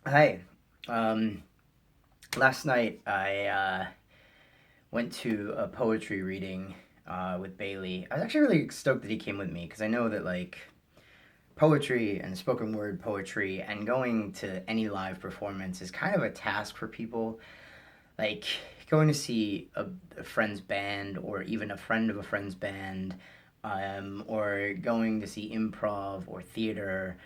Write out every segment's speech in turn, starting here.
Hi. Um, Last night I went to a poetry reading with Bailey. I was actually really stoked that he came with me because I know that poetry and spoken word poetry and going to any live performance is kind of a task for people. Like going to see a friend's band or even a friend of a friend's band, or going to see improv or theater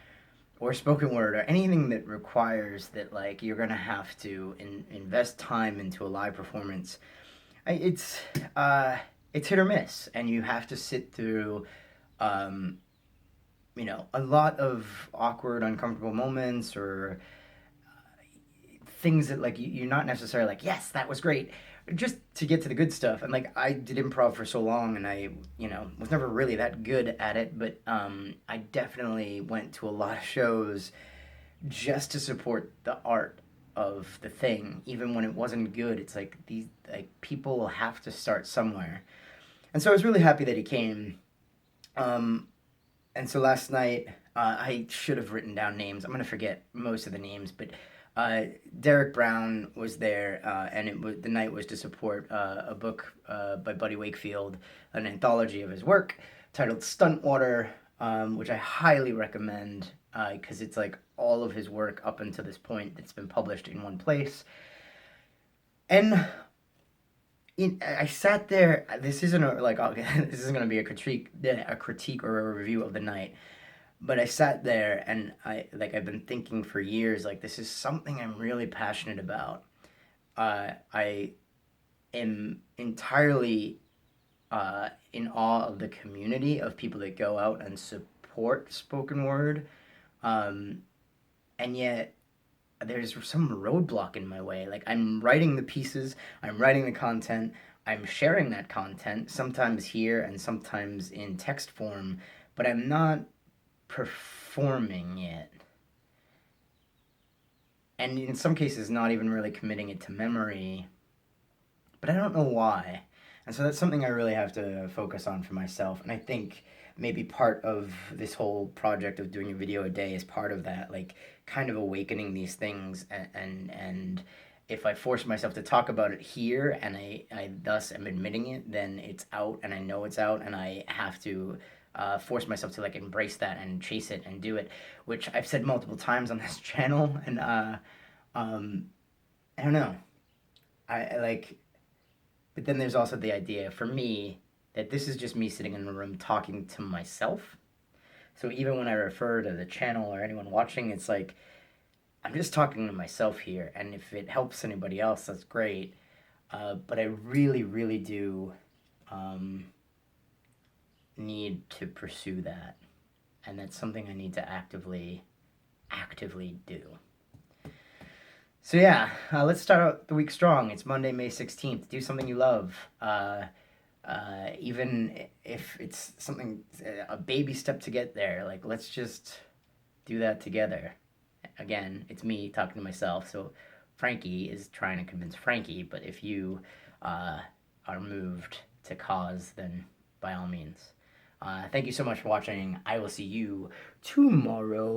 or spoken word or anything that requires that you're gonna have to invest time into a live performance. It's uh, it's hit or miss, and you have to sit through um, a lot of awkward, uncomfortable moments or things that you're not necessarily like, yes, that was great, just to get to the good stuff. And I did improv for so long, and I was never really that good at it, but I definitely went to a lot of shows just to support the art of the thing, even when it wasn't good. It's like these people have to start somewhere, and so I was really happy that he came. Um, and so last night, I should have written down names. I'm gonna forget most of the names, but Derek Brown was there, and the night was to support a book by Buddy Wakefield, an anthology of his work titled Stuntwater, which I highly recommend because it's like all of his work up until this point that's been published in one place. And I sat there. This isn't this isn't going to be a critique or a review of the night. But I sat there and I've been thinking for years, like, this is something I'm really passionate about. I am entirely in awe of the community of people that go out and support spoken word, um, and yet there's some roadblock in my way. Like, I'm writing the pieces, I'm writing the content, I'm sharing that content, sometimes here and sometimes in text form, but I'm not performing it. And in some cases, not even really committing it to memory, but I don't know why. And so that's something I really have to focus on for myself. And I think maybe part of this whole project of doing a video a day is part of that, like kind of awakening these things. And if I force myself to talk about it here and I thus am admitting it, then it's out and I know it's out, and I have to force myself to like embrace that and chase it and do it, which I've said multiple times on this channel. And um, I don't know. I like but then there's also the idea for me that this is just me sitting in the room talking to myself. So even when I refer to the channel or anyone watching, it's like I'm just talking to myself here. And if it helps anybody else, that's great. But I really, really do um, need to pursue that. And that's something I need to actively do. So yeah, let's start out the week strong. It's Monday, May 16th. Do something you love. Even if it's something, a baby step to get there, like let's just do that together. Again, it's me talking to myself, so Frankie is trying to convince Frankie, but if you uh, are moved to cause, then by all means. Thank you so much for watching. I will see you tomorrow.